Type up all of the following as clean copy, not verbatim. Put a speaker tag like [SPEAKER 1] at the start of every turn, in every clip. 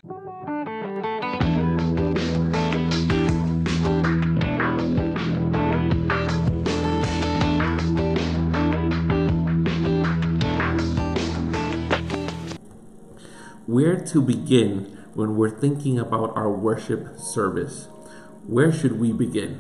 [SPEAKER 1] Where to begin when we're thinking about our worship service? Where should we begin?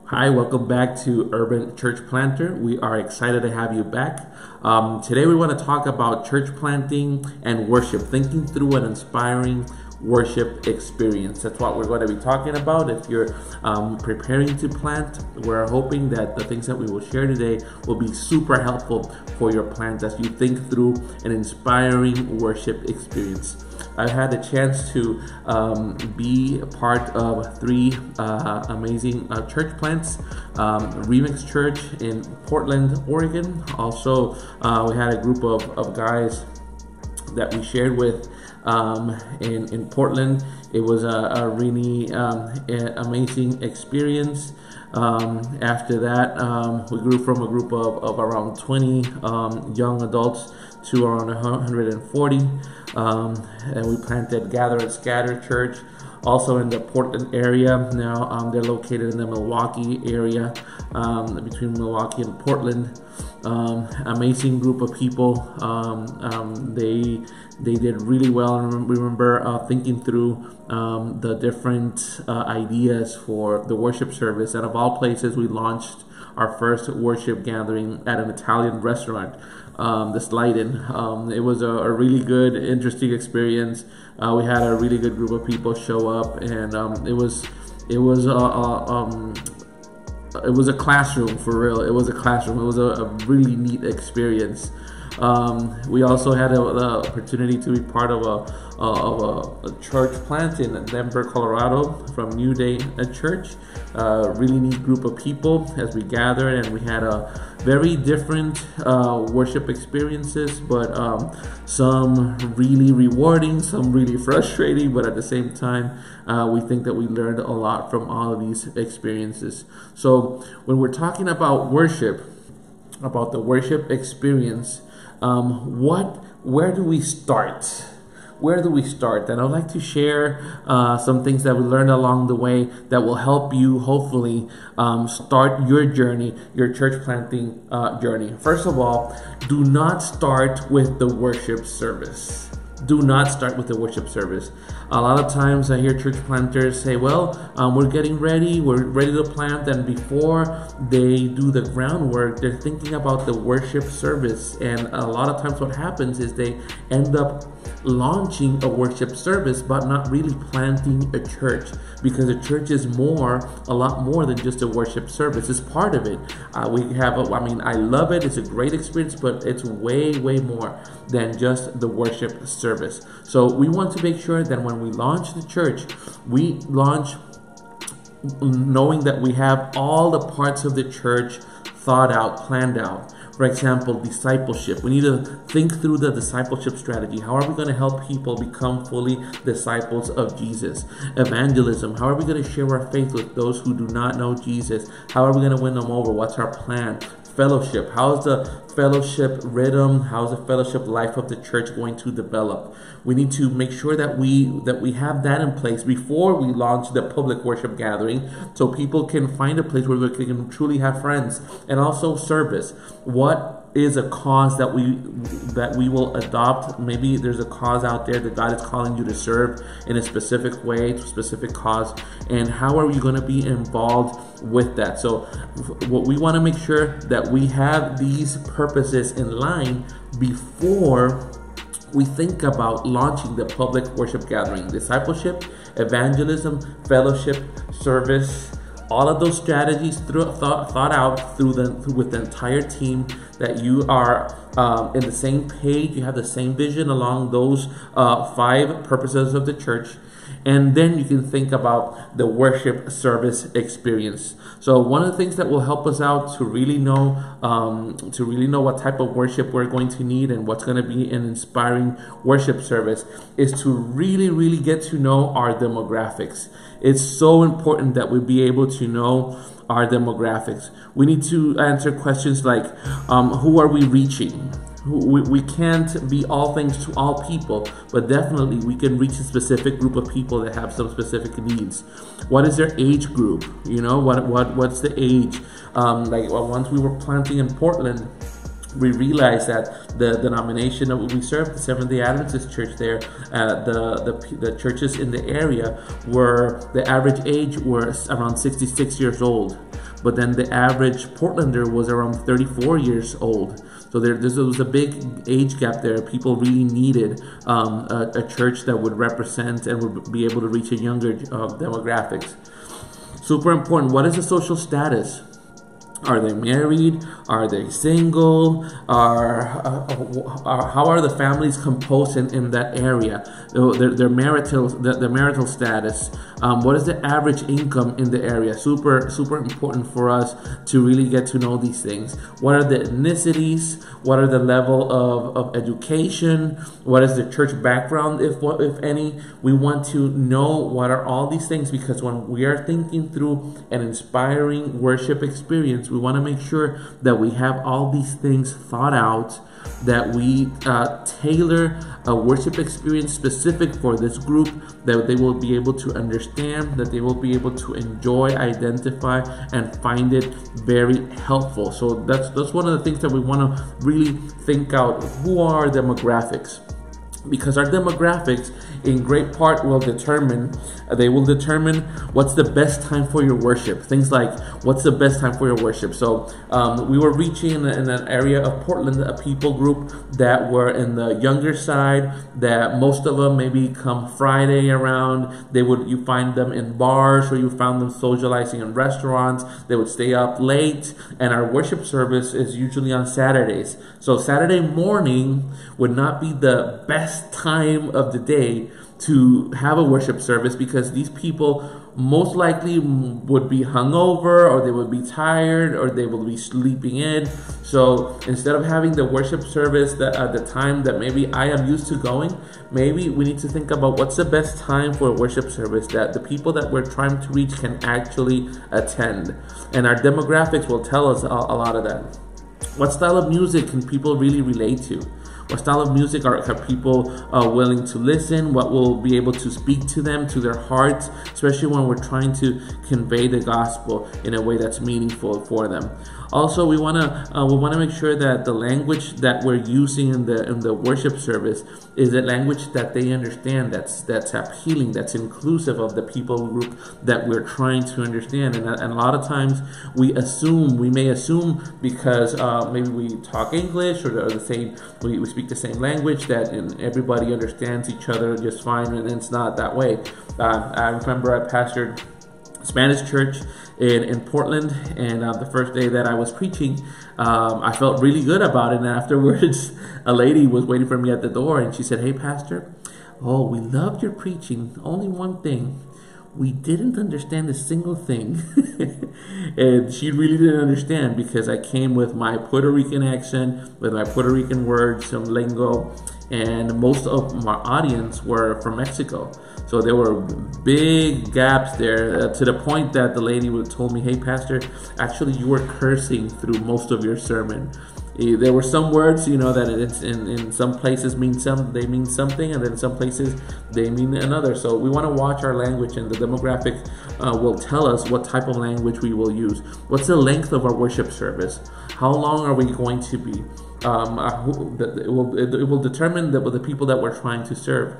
[SPEAKER 1] Hi, welcome back to Urban Church Planter. We are excited to have you back. Today we want to talk about church planting and worship, thinking through an inspiring worship experience. That's what we're going to be talking about. If you're preparing to plant, we're hoping that the things that we will share today will be super helpful for your plant as you think through an inspiring worship experience. I've had the chance to be a part of three amazing church plants. Remix Church in Portland, Oregon. Also, we had a group of guys that we shared with in Portland. It was a really amazing experience. After that, we grew from a group of around 20 young adults to around 140, and we planted Gather and Scatter Church also in the Portland area. Now they're located in the Milwaukee area, between Milwaukee and Portland. Amazing group of people. They did really well. I remember thinking through the different ideas for the worship service, and of all places, we launched our first worship gathering at an Italian restaurant, the Slide-In. It was a really good, interesting experience. We had a really good group of people show up, and it was a classroom for real. It was a classroom. It was a really neat experience. We also had the opportunity to be part of a church plant in Denver, Colorado, from New Day Church. Really neat group of people as we gathered, and we had a very different worship experiences, but some really rewarding, some really frustrating, but at the same time, we think that we learned a lot from all of these experiences. So when we're talking about worship, about the worship experience, where do we start? Where do we start? And I'd like to share some things that we learned along the way that will help you hopefully start your journey, your church planting journey. First of all, do not start with the worship service. Do not start with the worship service. A lot of times I hear church planters say, well, we're getting ready, we're ready to plant, and before they do the groundwork, they're thinking about the worship service. And a lot of times what happens is they end up launching a worship service, but not really planting a church, because a church is a lot more than just a worship service. It's part of it. I love it. It's a great experience, but it's way, way more than just the worship service. So we want to make sure that when we launch the church, we launch knowing that we have all the parts of the church thought out, planned out. For example, discipleship. We need to think through the discipleship strategy. How are we going to help people become fully disciples of Jesus? Evangelism. How are we going to share our faith with those who do not know Jesus? How are we going to win them over? What's our plan? Fellowship. How's the fellowship rhythm? How's the fellowship life of the church going to develop? We need to make sure that we have that in place before we launch the public worship gathering, so people can find a place where they can truly have friends. And also service. What is a cause that we will adopt? Maybe there's a cause out there that God is calling you to serve in a specific way, to a specific cause, and how are you going to be involved with that? So what we want to make sure that we have these purposes in line before we think about launching the public worship gathering. Discipleship, evangelism, fellowship, service, all of those strategies thought out with the entire team, that you are in the same page, you have the same vision along those 5 purposes of the church. And then you can think about the worship service experience. So one of the things that will help us out to really know what type of worship we're going to need and what's going to be an inspiring worship service is to really get to know our demographics. It's so important that we be able to know our demographics. We need to answer questions like, who are we reaching? we can't be all things to all people, but definitely we can reach a specific group of people that have some specific needs. What is their age group? You know, what's the age? Once we were planting in Portland, we realized that the denomination that we served, the Seventh-day Adventist Church there, the churches in the area the average age was around 66 years old. But then the average Portlander was around 34 years old. So there was a big age gap there. People really needed a church that would represent and would be able to reach a younger demographics. Super important. What is the social status? Are they married? Are they single? How are the families composed in that area? Their marital status. What is the average income in the area? Super important for us to really get to know these things. What are the ethnicities? What are the level of education? What is the church background, if any? We want to know what are all these things, because when we are thinking through an inspiring worship experience, we want to make sure that we have all these things thought out, that we tailor a worship experience specific for this group, that they will be able to understand, that they will be able to enjoy, identify, and find it very helpful. So that's one of the things that we want to really think out. Who are our demographics? Because our demographics in great part will determine what's the best time for your worship. Things like, what's the best time for your worship? So we were reaching in an area of Portland a people group that were in the younger side, that most of them maybe come Friday around. You find them in bars, or you found them socializing in restaurants. They would stay up late, and our worship service is usually on Saturdays. So Saturday morning would not be the best time of the day to have a worship service, because these people most likely would be hungover, or they would be tired, or they will be sleeping in. So instead of having the worship service at the time that maybe I am used to going, maybe we need to think about what's the best time for a worship service that the people that we're trying to reach can actually attend. And our demographics will tell us a lot of that. What style of music can people really relate to? What style of music are people willing to listen? What will be able to speak to them, to their hearts, especially when we're trying to convey the gospel in a way that's meaningful for them. Also, we want to make sure that the language that we're using in the worship service is a language that they understand, that's appealing, that's inclusive of the people group that we're trying to understand. And a lot of times we may assume because maybe we talk English, or the same, we speak the same language, that everybody understands each other just fine, and it's not that way. I remember I pastored Spanish church in Portland, and the first day that I was preaching, I felt really good about it. And afterwards, a lady was waiting for me at the door, and she said, "Hey, Pastor, we loved your preaching. Only one thing, we didn't understand a single thing." And she really didn't understand, because I came with my Puerto Rican accent, with my Puerto Rican words, some lingo, and most of my audience were from Mexico. So there were big gaps there, to the point that the lady told me, "Hey, Pastor, actually you were cursing through most of your sermon." There were some words, that in some places they mean something, and then in some places they mean another. So we want to watch our language, and the demographic will tell us what type of language we will use. What's the length of our worship service? How long are we going to be? It will determine the people that we're trying to serve.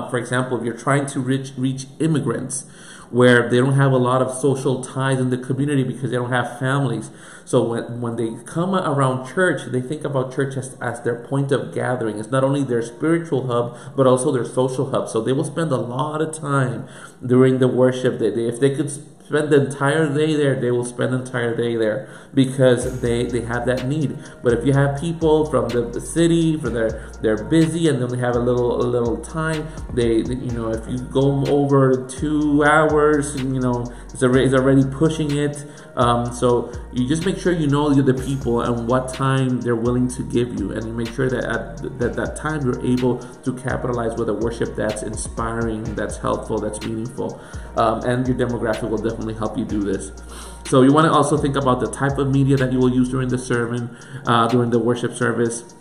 [SPEAKER 1] For example, if you're trying to reach immigrants, where they don't have a lot of social ties in the community because they don't have families. So when they come around church, they think about church as their point of gathering. It's not only their spiritual hub, but also their social hub. So they will spend a lot of time during the worship. If they could spend the entire day there, they will spend the entire day there, because they have that need. But if you have people from the city, they're busy and they only have a little time, if you go over 2 hours, it's already pushing it. So you just make sure you know the people and what time they're willing to give you, and you make sure that at that time you're able to capitalize with a worship that's inspiring, that's helpful, that's meaningful, and your demographic will definitely help you do this. So you want to also think about the type of media that you will use during the sermon, during the worship service.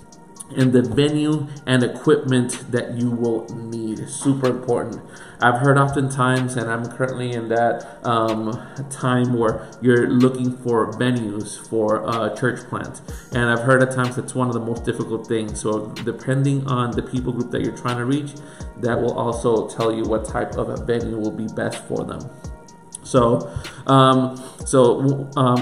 [SPEAKER 1] and the venue and equipment that you will need. Super important. I've heard oftentimes, and I'm currently in that time where you're looking for venues for church plant, and I've heard at times it's one of the most difficult things. So depending on the people group that you're trying to reach, that will also tell you what type of a venue will be best for them. So,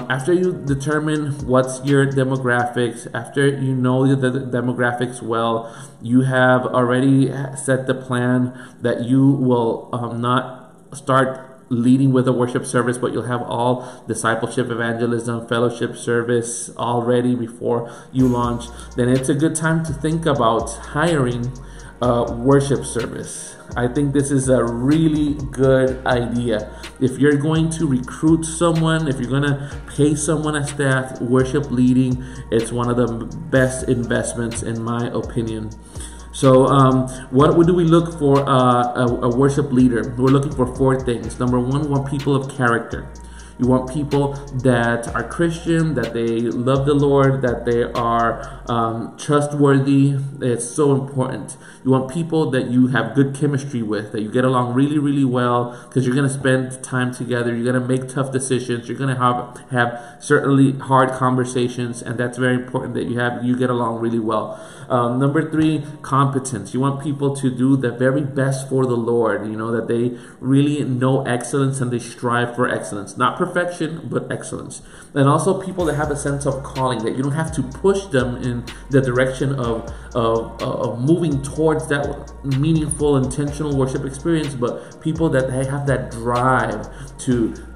[SPEAKER 1] after you determine what's your demographics, after you know the demographics well, you have already set the plan that you will not start leading with a worship service, but you'll have all discipleship, evangelism, fellowship service all ready before you launch. Then it's a good time to think about hiring a worship service. I think this is a really good idea. If you're going to recruit someone, if you're going to pay someone as staff, worship leading, it's one of the best investments in my opinion. So what do we look for a worship leader? We're looking for 4 things. Number 1, we want people of character. You want people that are Christian, that they love the Lord, that they are trustworthy. It's so important. You want people that you have good chemistry with, that you get along really, really well, because you're going to spend time together. You're going to make tough decisions. You're going to have certainly hard conversations, and that's very important that you get along really well. Number 3, competence. You want people to do the very best for the Lord. You know, that they really know excellence and they strive for excellence. Not perfection, but excellence. And also people that have a sense of calling, that you don't have to push them in the direction of moving towards that meaningful, intentional worship experience, but people that have that drive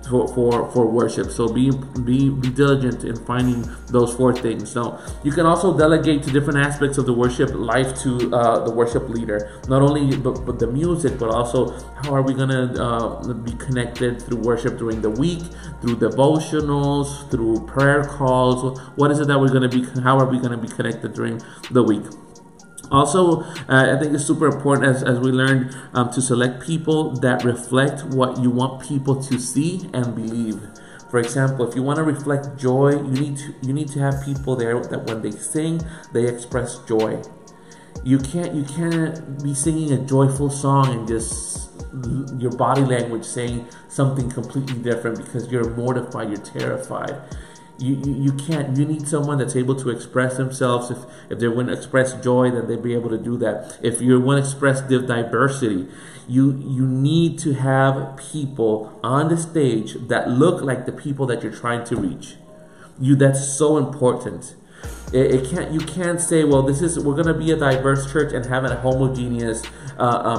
[SPEAKER 1] for worship. So be diligent in finding those 4 things. Now, you can also delegate to different aspects of the worship life to the worship leader. Not only but the music, but also how are we going to be connected through worship during the week, through devotionals, through prayer calls. What is it that we're going to be? How are we going to be connected during the week? Also, I think it's super important as we learned to select people that reflect what you want people to see and believe. For example, if you want to reflect joy, you need to have people there that when they sing, they express joy. You can't be singing a joyful song and just your body language saying something completely different because you're mortified, you're terrified. You can't. You need someone that's able to express themselves. If they want to express joy, then they'll be able to do that. If you want to express diversity, you need to have people on the stage that look like the people that you're trying to reach. That's so important. You can't say, well, we're going to be a diverse church and have a homogeneous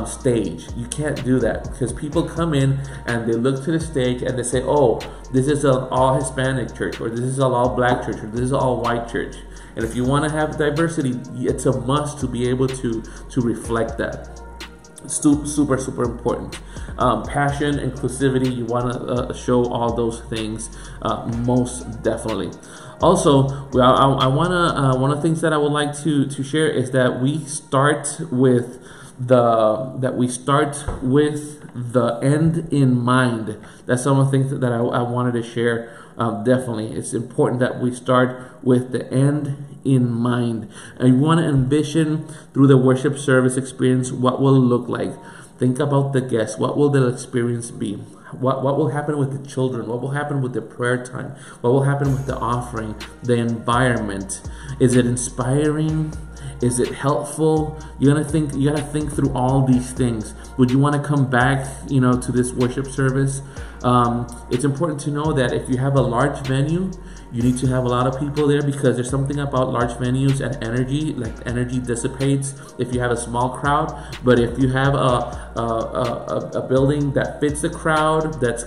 [SPEAKER 1] stage. You can't do that, because people come in and they look to the stage and they say, oh, this is an all Hispanic church, or this is an all black church, or this is an all white church. And if you want to have diversity, it's a must to be able to reflect that. It's super, super important. Passion, inclusivity, you want to show all those things, most definitely. Also, I wanna one of the things that I would like to share is that we start with the end in mind. That's some of the things that I wanted to share. Definitely, it's important that we start with the end in mind. And you want to envision through the worship service experience what will it look like. Think about the guests. What will the experience be? What will happen with the children? What will happen with the prayer time? What will happen with the offering? The environment. Is it inspiring? Is it helpful? You gotta think through all these things. Would you want to come back, to this worship service? It's important to know that if you have a large venue, you need to have a lot of people there, because there's something about large venues and energy, like energy dissipates if you have a small crowd. But if you have a building that fits the crowd, that's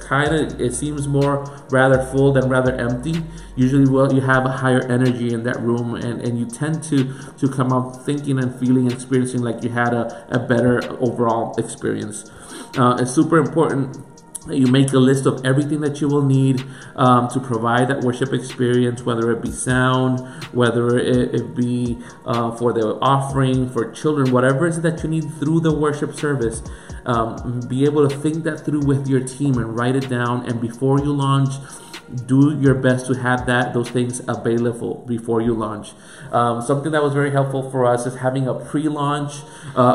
[SPEAKER 1] it seems more rather full than rather empty, usually you have a higher energy in that room, and you tend to come out thinking and feeling and experiencing like you had a better overall experience. It's super important you make a list of everything that you will need to provide that worship experience, whether it be sound, whether it be for the offering, for children, whatever it is that you need through the worship service. Be able to think that through with your team and write it down. And before you launch, do your best to have those things available before you launch. Something that was very helpful for us is having a pre-launch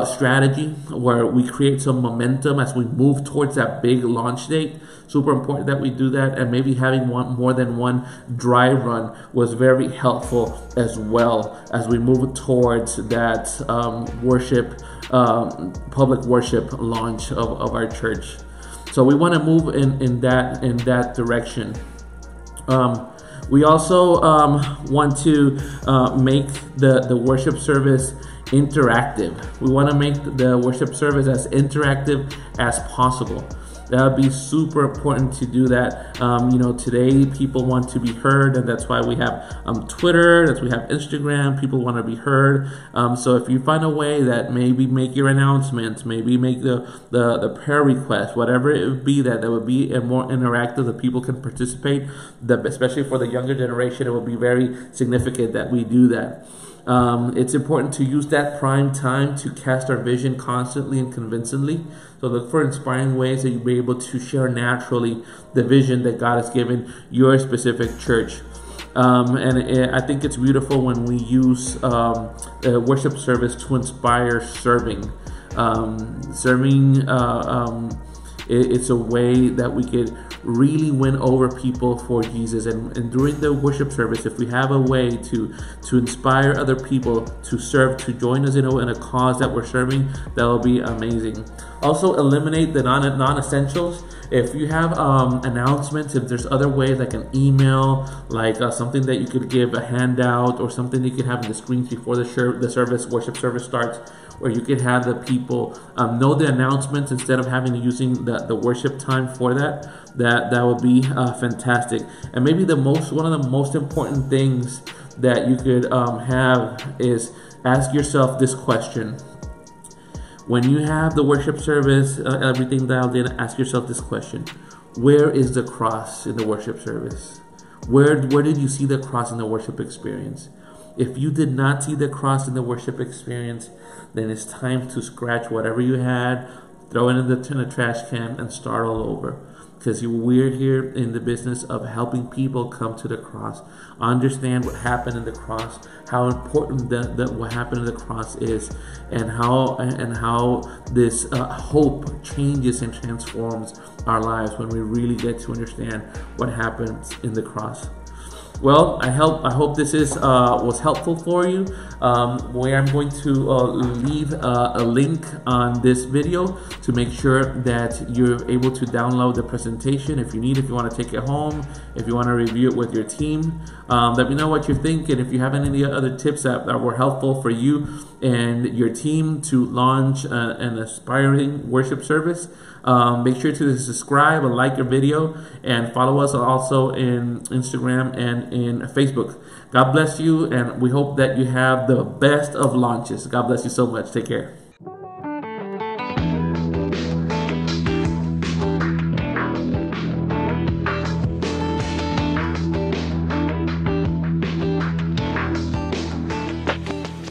[SPEAKER 1] strategy where we create some momentum as we move towards that big launch date. Super important that we do that, and maybe having more than one dry run was very helpful as well as we move towards that public worship launch of our church. So we want to move in that direction. We also want to make the worship service interactive. We want to make the worship service as interactive as possible. That would be super important to do that. Today people want to be heard, and that's why we have Twitter, that's why we have Instagram. People want to be heard. So if you find a way that maybe make your announcements, maybe make the prayer request, whatever it would be, that would be more interactive, that people can participate, especially for the younger generation, it will be very significant that we do that. It's important to use that prime time to cast our vision constantly and convincingly. So look for inspiring ways that you'll be able to share naturally the vision that God has given your specific church. And I think it's beautiful when we use a worship service to inspire serving. It's a way that we could really win over people for Jesus. And during the worship service, if we have a way to inspire other people to serve, to join us in a cause that we're serving, that will be amazing. Also, eliminate the non-essentials. If you have announcements, if there's other ways like an email, like something that you could give a handout, or something you could have in the screens before the worship service starts, where you could have the people know the announcements instead of using the worship time for that would be fantastic. And maybe one of the most important things that you could have is ask yourself this question. When you have the worship service, everything dialed in, ask yourself this question: where is the cross in the worship service? Where did you see the cross in the worship experience? If you did not see the cross in the worship experience, then it's time to scratch whatever you had, throw it in the trash can, and start all over. Because we're here in the business of helping people come to the cross, understand what happened in the cross, how important what happened in the cross is, and how this hope changes and transforms our lives when we really get to understand what happens in the cross. Well, I hope this was helpful for you. Where I'm going to leave a link on this video to make sure that you're able to download the presentation if you want to take it home, if you want to review it with your team. Let me know what you think, and if you have any other tips that were helpful for you and your team to launch an aspiring worship service. Make sure to subscribe and like your video, and follow us also in Instagram and in Facebook. God bless you, and we hope that you have the best of launches. God bless you so much. Take care.